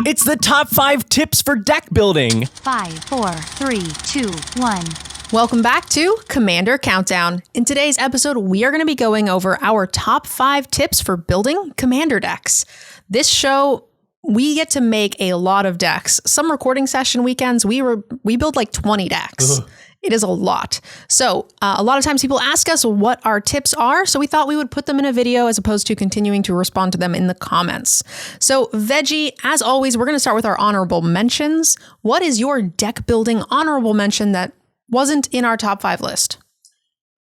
It's the top 5 tips for deck building. 5, 4, 3, 2, 1. Welcome back to Commander Countdown. In today's episode, we are going to be going over our top 5 tips for building Commander decks. This show, we get to make a lot of decks. Some recording session weekends, we build like 20 decks. Ugh. It is a lot. So a lot of times people ask us what our tips are, so we thought we would put them in a video as opposed to continuing to respond to them in the comments. So Veggie, as always, we're going to start with our honorable mentions. What is your deck building honorable mention that wasn't in our top 5 list?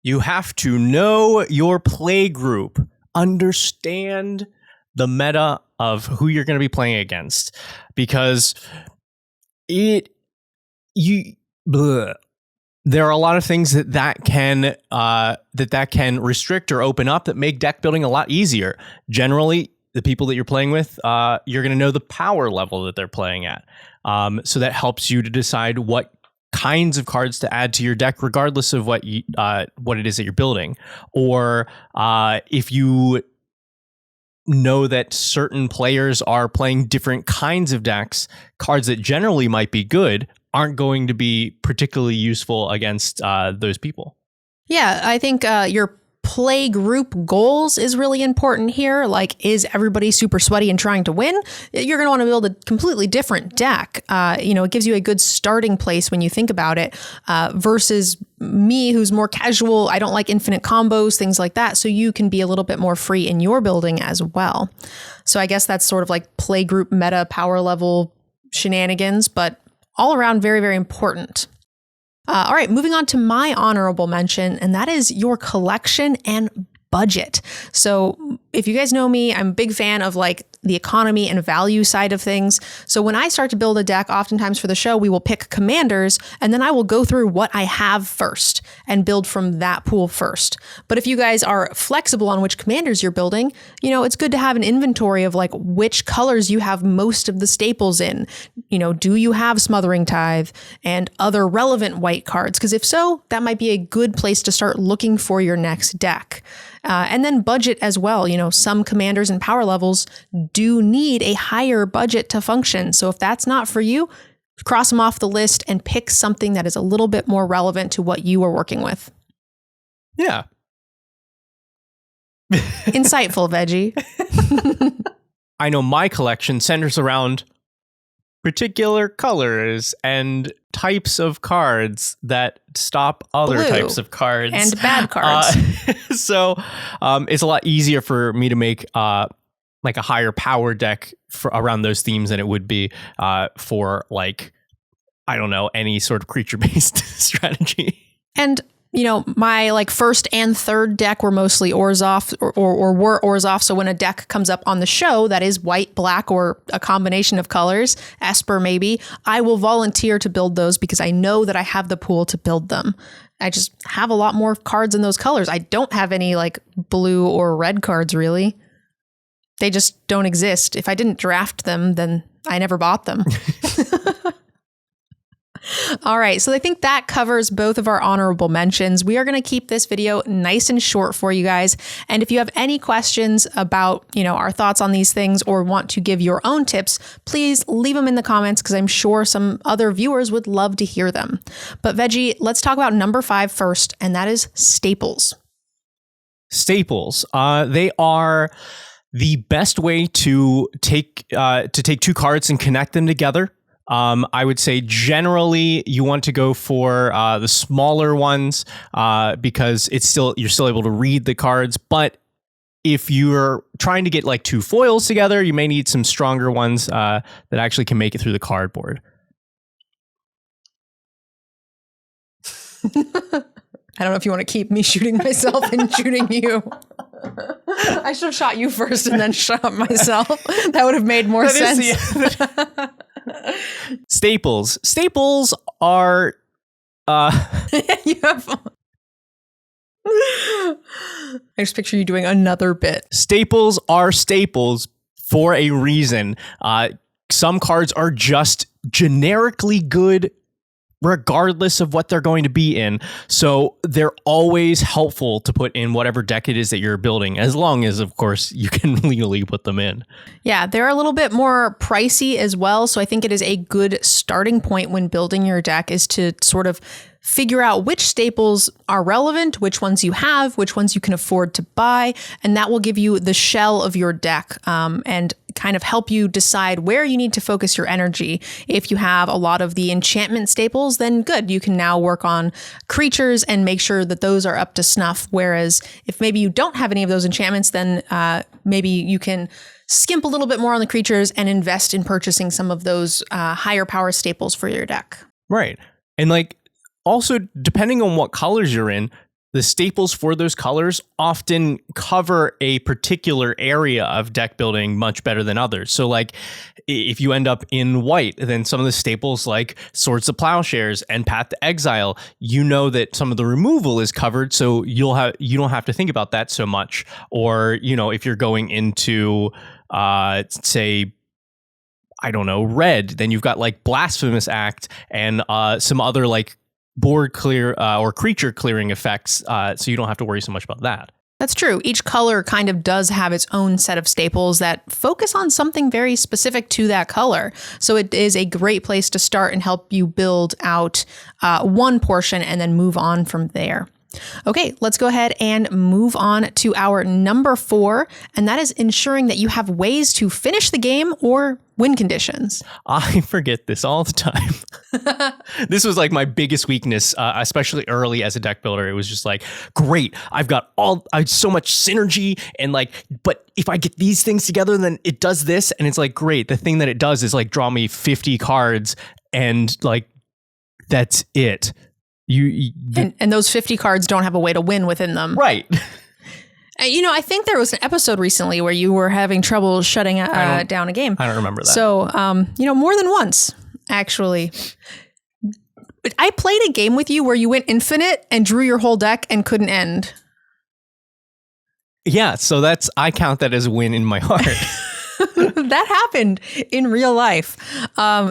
You have to know your play group. Understand the meta of who you're going to be playing against, because there are a lot of things that can restrict or open up that make deck building a lot easier. Generally, the people that you're playing with, you're going to know the power level that they're playing at. So that helps you to decide what kinds of cards to add to your deck, regardless of what it is that you're building. Or if you know that certain players are playing different kinds of decks, cards that generally might be good aren't going to be particularly useful against those people. Yeah, I think your play group goals is really important here. Like, is everybody super sweaty and trying to win? You're going to want to build a completely different deck. It gives you a good starting place when you think about it, versus me, who's more casual. I don't like infinite combos, things like that. So you can be a little bit more free in your building as well. So I guess that's sort of like play group meta power level shenanigans, but all around very, very important. All right, moving on to my honorable mention, and that is your collection and budget. So if you guys know me, I'm a big fan of like the economy and value side of things. So when I start to build a deck, oftentimes for the show, we will pick commanders, and then I will go through what I have first and build from that pool first. But if you guys are flexible on which commanders you're building, it's good to have an inventory of like which colors you have most of the staples in. Do you have Smothering Tithe and other relevant white cards? Because if so, that might be a good place to start looking for your next deck. And then budget as well. Some commanders and power levels do need a higher budget to function. So if that's not for you, cross them off the list and pick something that is a little bit more relevant to what you are working with. Yeah. Insightful, Veggie. I know my collection centers around particular colors and types of cards that stop other types of cards. And bad cards. So it's a lot easier for me to make like a higher power deck around those themes than it would be for like, I don't know, any sort of creature-based strategy. And my like first and third deck were mostly Orzhov or were Orzhov. So when a deck comes up on the show that is white, black, or a combination of colors, Esper maybe, I will volunteer to build those because I know that I have the pool to build them. I just have a lot more cards in those colors. I don't have any like blue or red cards really. They just don't exist. If I didn't draft them, then I never bought them. All right, so I think that covers both of our honorable mentions. We are going to keep this video nice and short for you guys. And if you have any questions about, our thoughts on these things or want to give your own tips, please leave them in the comments because I'm sure some other viewers would love to hear them. But Veggie, let's talk about number 5 first, and that is staples. Staples. They are the best way to take 2 cards and connect them together. I would say generally you want to go for the smaller ones because you're still able to read the cards. But if you're trying to get like 2 foils together, you may need some stronger ones that actually can make it through the cardboard. I don't know if you want to keep me shooting myself and shooting you. I should have shot you first and then shot myself. That would have made more sense. Staples. Staples are I just picture you doing another bit. Staples are staples for a reason. Some cards are just generically good regardless of what they're going to be in. So they're always helpful to put in whatever deck it is that you're building, as long as, of course, you can legally put them in. Yeah, they're a little bit more pricey as well. So I think it is a good starting point when building your deck is to sort of figure out which staples are relevant, which ones you have, which ones you can afford to buy. And that will give you the shell of your deck and kind of help you decide where you need to focus your energy. If you have a lot of the enchantment staples, then good. You can now work on creatures and make sure that those are up to snuff. Whereas if maybe you don't have any of those enchantments, then maybe you can skimp a little bit more on the creatures and invest in purchasing some of those higher power staples for your deck. Right. And like, also, depending on what colors you're in, the staples for those colors often cover a particular area of deck building much better than others. So like if you end up in white, then some of the staples like Swords of Plowshares and Path to Exile, you know that some of the removal is covered, so you don't have to think about that so much. Or, you know, if you're going into say, I don't know, red, then you've got like Blasphemous Act and some other like board clear or creature clearing effects, so you don't have to worry so much about that. That's true. Each color kind of does have its own set of staples that focus on something very specific to that color. So it is a great place to start and help you build out one portion and then move on from there. Okay, let's go ahead and move on to our number 4, and that is ensuring that you have ways to finish the game or win conditions. I forget this all the time. This was like my biggest weakness, especially early as a deck builder. It was just like, great, I've so much synergy, and like, but if I get these things together, then it does this, and it's like, great. The thing that it does is like draw me 50 cards, and like, that's it. And those 50 cards don't have a way to win within them. Right. You know, I think there was an episode recently where you were having trouble shutting down a game. I don't remember that. So, you know, more than once, actually. But I played a game with you where you went infinite and drew your whole deck and couldn't end. Yeah, so I count that as a win in my heart. That happened in real life.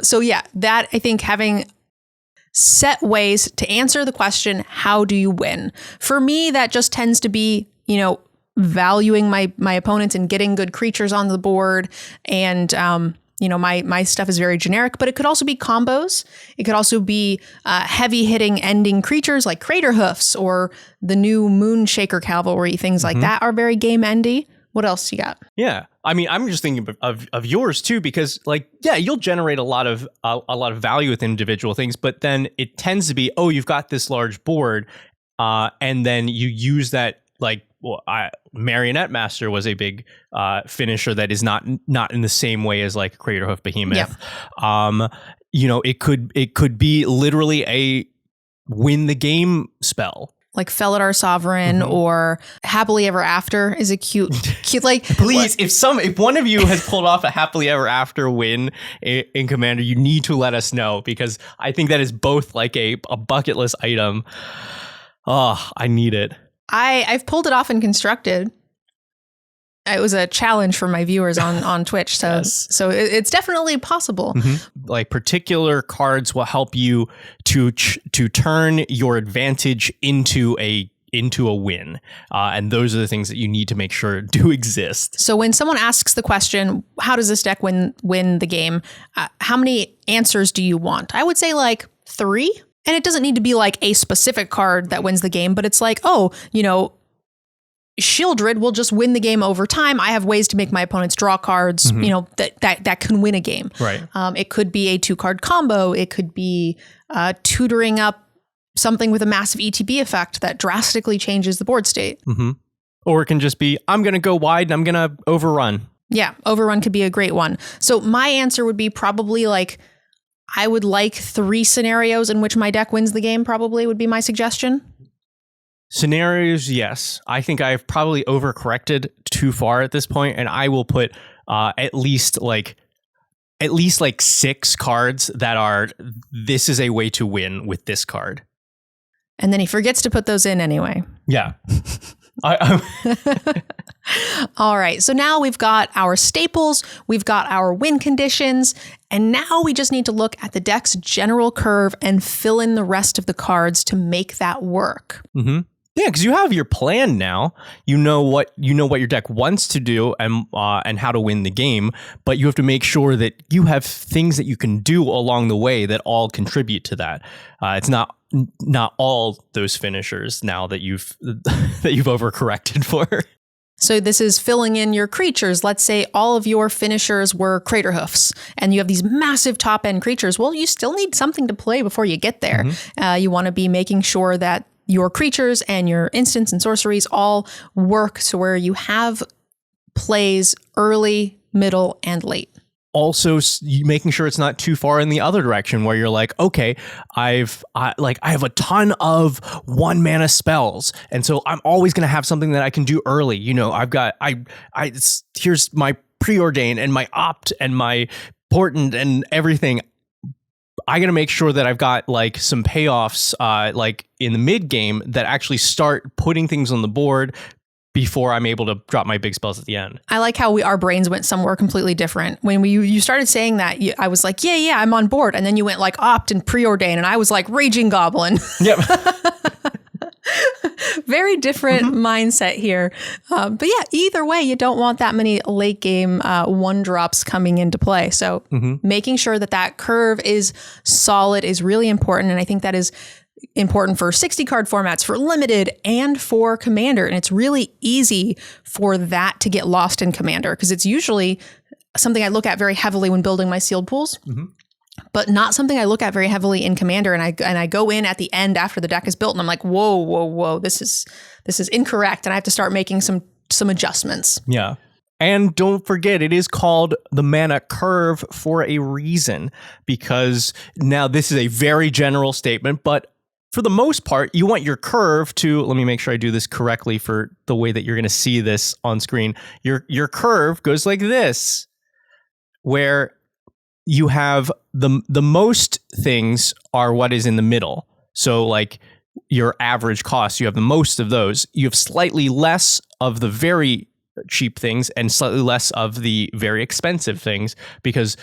So yeah, that I think having set ways to answer the question, how do you win? For me, that just tends to be, you know, valuing my opponents and getting good creatures on the board. And, you know, my stuff is very generic, but it could also be combos. It could also be heavy hitting ending creatures like Crater Hoofs or the new Moonshaker Cavalry. Things like that are very game endy. What else you got? Yeah. I mean, I'm just thinking of yours too, because like, yeah, you'll generate a lot of value with individual things, but then it tends to be, oh, you've got this large board, and then you use that, like, well, Marionette Master was a big finisher that is not in the same way as like Crater Hoof Behemoth. Yep. You know, it could be literally a win the game spell. Like Felidar Sovereign or Happily Ever After is a cute like. Please, if one of you has pulled off a Happily Ever After win in Commander, you need to let us know, because I think that is both like a bucket list item. Oh, I need it. I've pulled it off in Constructed. It was a challenge for my viewers on Twitch, so yes. So it's definitely possible. Like particular cards will help you to turn your advantage into a win, and those are the things that you need to make sure do exist. So when someone asks the question, "How does this deck win the game?" How many answers do you want? I would say like 3, and it doesn't need to be like a specific card that wins the game, but it's like, oh, you know, Shieldred will just win the game over time. I have ways to make my opponents draw cards, you know, that can win a game. Right. It could be a 2-card combo. It could be tutoring up something with a massive ETB effect that drastically changes the board state. Or it can just be, I'm going to go wide and I'm going to overrun. Yeah, overrun could be a great one. So my answer would be probably like, I would like 3 scenarios in which my deck wins the game, probably would be my suggestion. Scenarios, yes. I think I've probably overcorrected too far at this point, and I will put at least like 6 cards that are, this is a way to win with this card. And then he forgets to put those in anyway. Yeah. All right. So now we've got our staples, we've got our win conditions, and now we just need to look at the deck's general curve and fill in the rest of the cards to make that work. Mm-hmm. Yeah, because you have your plan now. You know what your deck wants to do and how to win the game, but you have to make sure that you have things that you can do along the way that all contribute to that. It's not all those finishers now that you've overcorrected for. So this is filling in your creatures. Let's say all of your finishers were Crater Hoofs and you have these massive top end creatures. Well, you still need something to play before you get there. Mm-hmm. You want to be making sure that your creatures and your instants and sorceries all work so where you have plays early, middle, and late. Also, making sure it's not too far in the other direction where you're like, okay, I have a ton of 1 mana spells, and so I'm always going to have something that I can do early. You know, here's my preordain and my opt and my portent and everything. I got to make sure that I've got like some payoffs like in the mid game that actually start putting things on the board before I'm able to drop my big spells at the end. I like how our brains went somewhere completely different. When you started saying that, I was like, yeah, I'm on board. And then you went like opt and preordain, and I was like Raging Goblin. Yep. Very different mindset here. But yeah, either way, you don't want that many late game one drops coming into play. So making sure that curve is solid is really important. And I think that is important for 60 card formats, for limited, and for Commander. And it's really easy for that to get lost in Commander because it's usually something I look at very heavily when building my sealed pools. But not something I look at very heavily in Commander, and I go in at the end after the deck is built, and I'm like, whoa, this is incorrect, and I have to start making some adjustments. Yeah, and don't forget, it is called the mana curve for a reason, because now this is a very general statement, but for the most part, you want your curve to, let me make sure I do this correctly for the way that you're going to see this on screen. Your curve goes like this, where you have the most things are what is in the middle. So like your average cost, you have the most of those. You have slightly less of the very cheap things and slightly less of the very expensive things, because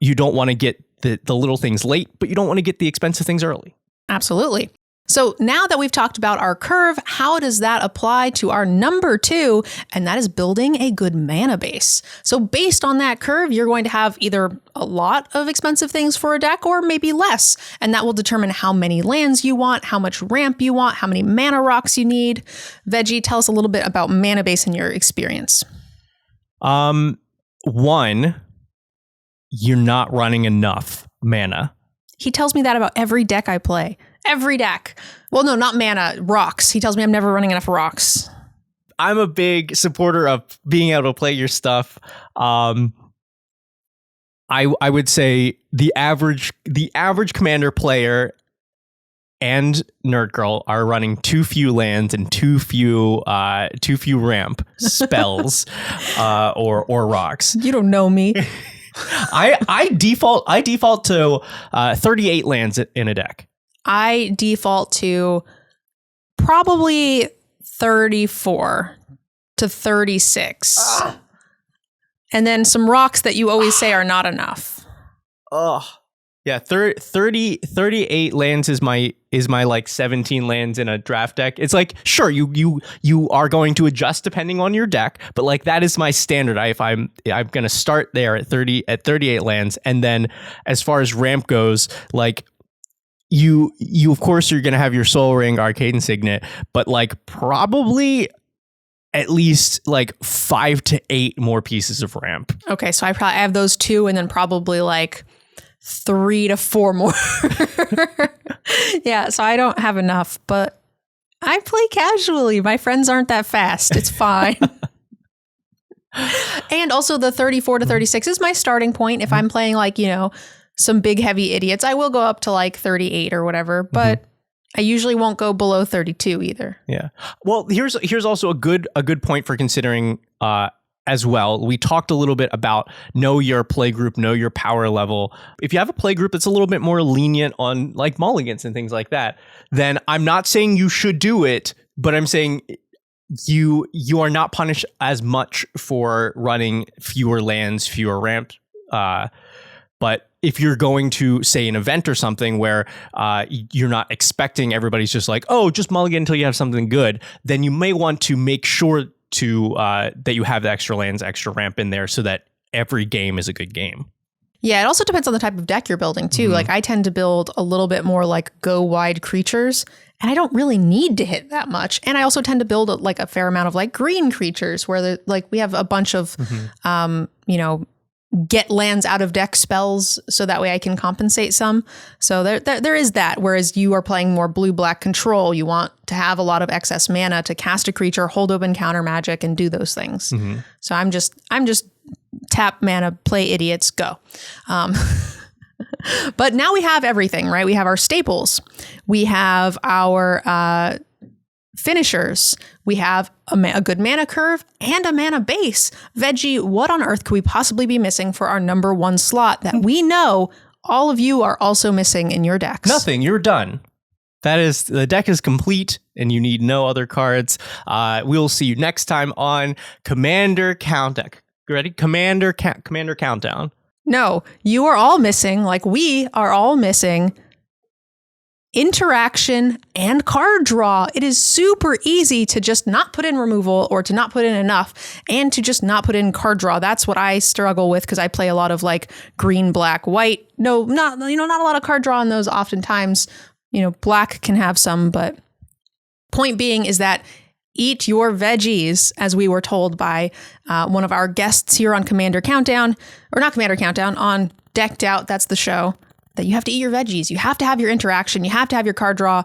you don't want to get the little things late, but you don't want to get the expensive things early. Absolutely. So now that we've talked about our curve, how does that apply to our number 2? And that is building a good mana base. So based on that curve, you're going to have either a lot of expensive things for a deck or maybe less. And that will determine how many lands you want, how much ramp you want, how many mana rocks you need. Veggie, tell us a little bit about mana base and your experience. One, you're not running enough mana. He tells me that about every deck I play. Every deck. Well, no, not mana, rocks. He tells me I'm never running enough rocks. I'm a big supporter of being able to play your stuff. I would say the average Commander player and NerdGirl are running too few lands and too few ramp spells or rocks. You don't know me. I default to 38 lands in a deck. I default to probably 34 to 36. And then some rocks that you always say are not enough. Yeah, 38 lands is my like 17 lands in a draft deck. It's like, sure, you are going to adjust depending on your deck, but like that is my standard. I'm going to start there at 38 lands, and then as far as ramp goes, like you of course you're going to have your Soul Ring, Arcade and Signet, but like probably at least like 5 to 8 more pieces of ramp. Okay, so I have those 2 and then probably like 3 to 4 more. Yeah, so I don't have enough, but I play casually. My friends aren't that fast. It's fine. And also the 34 to 36 is my starting point. If I'm playing like, some big heavy idiots, I will go up to like 38 or whatever, but I usually won't go below 32 either. Yeah. Well, here's also a good point for considering as well. We talked a little bit about know your play group, know your power level. If you have a play group that's a little bit more lenient on like mulligans and things like that, then I'm not saying you should do it, but I'm saying you are not punished as much for running fewer lands, fewer ramp. But if you're going to, say, an event or something where you're not expecting everybody's just like, oh, just mulligan until you have something good, then you may want to make sure to that you have the extra lands, extra ramp in there so that every game is a good game. Yeah, it also depends on the type of deck you're building too. Like I tend to build a little bit more like go wide creatures, and I don't really need to hit that much. And I also tend to build like a fair amount of like green creatures where like we have a bunch of, get lands out of deck spells so that way I can compensate some. So there is that. Whereas you are playing more blue-black control, you want to have a lot of excess mana to cast a creature, hold open counter magic, and do those things. So I'm just tap mana, play idiots, go. But now we have everything, right? We have our staples. We have our finishers. We have a good mana curve and a mana base. Veggie, what on earth could we possibly be missing for our number 1 slot that we know all of you are also missing in your decks? Nothing. You're done. The deck is complete and you need no other cards. We'll see you next time on Commander Countdown. Ready? Commander Countdown. No, you are all missing, like we are all missing, interaction and card draw. It is super easy to just not put in removal or to not put in enough and to just not put in card draw. That's what I struggle with because I play a lot of like green, black, white. No, not a lot of card draw in those oftentimes. Black can have some, but point being is that eat your veggies, as we were told by one of our guests here on Commander Countdown, or not Commander Countdown, on Decked Out, that's the show, that you have to eat your veggies. You have to have your interaction. You have to have your card draw.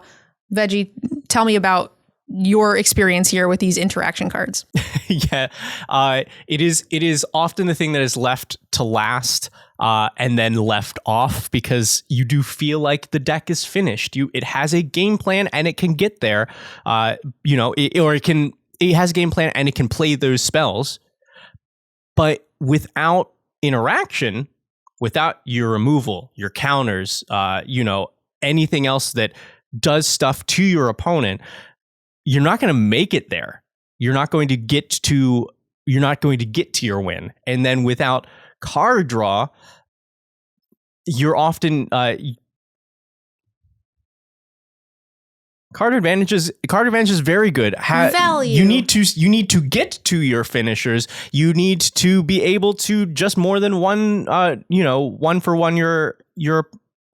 Veggie, tell me about your experience here with these interaction cards. Yeah, it is often the thing that is left to last and then left off because you do feel like the deck is finished. It has a game plan and it can get there. It has a game plan and it can play those spells, but without interaction, without your removal, your counters, anything else that does stuff to your opponent, you're not going to make it there. You're not going to get to your win. And then without card draw, you're often card advantage is very good. Value. You need to get to your finishers. You need to be able to just more than one one for one your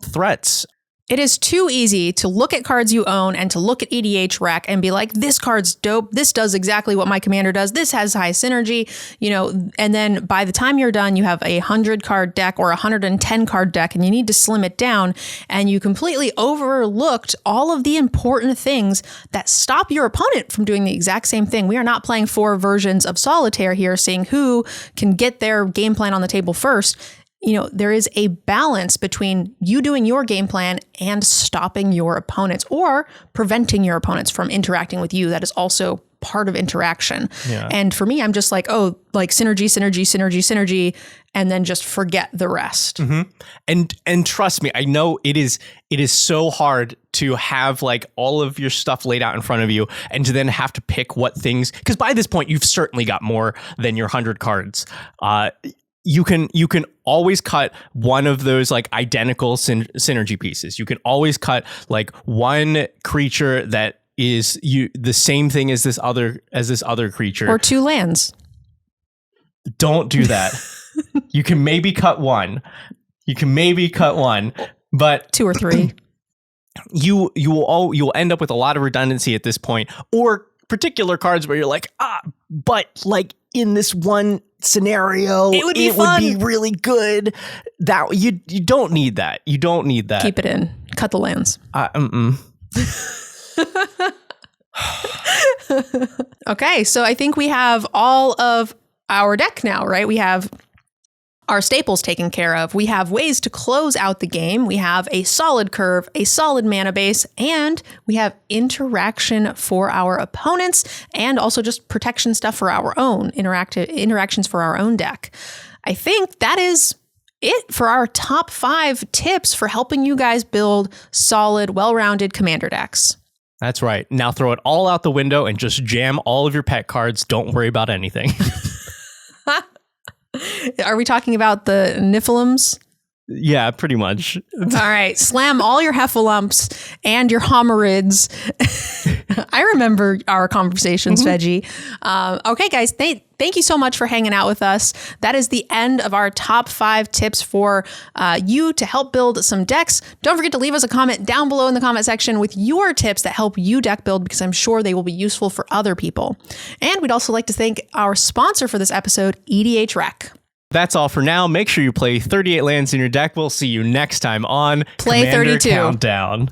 threats. It is too easy to look at cards you own and to look at EDHRec and be like, this card's dope. This does exactly what my commander does. This has high synergy, and then by the time you're done, you have a 100 card deck or 110 card deck and you need to slim it down. And you completely overlooked all of the important things that stop your opponent from doing the exact same thing. We are not playing 4 versions of Solitaire here, seeing who can get their game plan on the table first. There is a balance between you doing your game plan and stopping your opponents or preventing your opponents from interacting with you. That is also part of interaction. Yeah. And for me, I'm just like, synergy, and then just forget the rest. Mm-hmm. And trust me, I know it is so hard to have like all of your stuff laid out in front of you and to then have to pick what things, because by this point, you've certainly got more than your 100 cards. You can always cut one of those like identical synergy pieces. You can always cut like one creature that is the same thing as this other creature, or 2 lands. Don't do that. You can maybe cut one. But 2 or 3. You will end up with a lot of redundancy at this point, or particular cards where you're like, but like in this one scenario, it would be really good. That you don't need that. You don't need that. Keep it in. Cut the lands. Okay, so I think we have all of our deck now, right? We have our staples taken care of. We have ways to close out the game. We have a solid curve, a solid mana base, and we have interaction for our opponents and also just protection stuff for our own interactions for our own deck. I think that is it for our top 5 tips for helping you guys build solid, well-rounded commander decks. That's right. Now throw it all out the window and just jam all of your pet cards. Don't worry about anything. Are we talking about the Niflheim's? Yeah, pretty much. All right. Slam all your Heffalumps and your Homerids. I remember our conversations, Veggie. Okay, guys. Thank you so much for hanging out with us. That is the end of our top 5 tips for you to help build some decks. Don't forget to leave us a comment down below in the comment section with your tips that help you deck build, because I'm sure they will be useful for other people. And we'd also like to thank our sponsor for this episode, EDHRec. That's all for now. Make sure you play 38 lands in your deck. We'll see you next time on Play Commander 32. Countdown.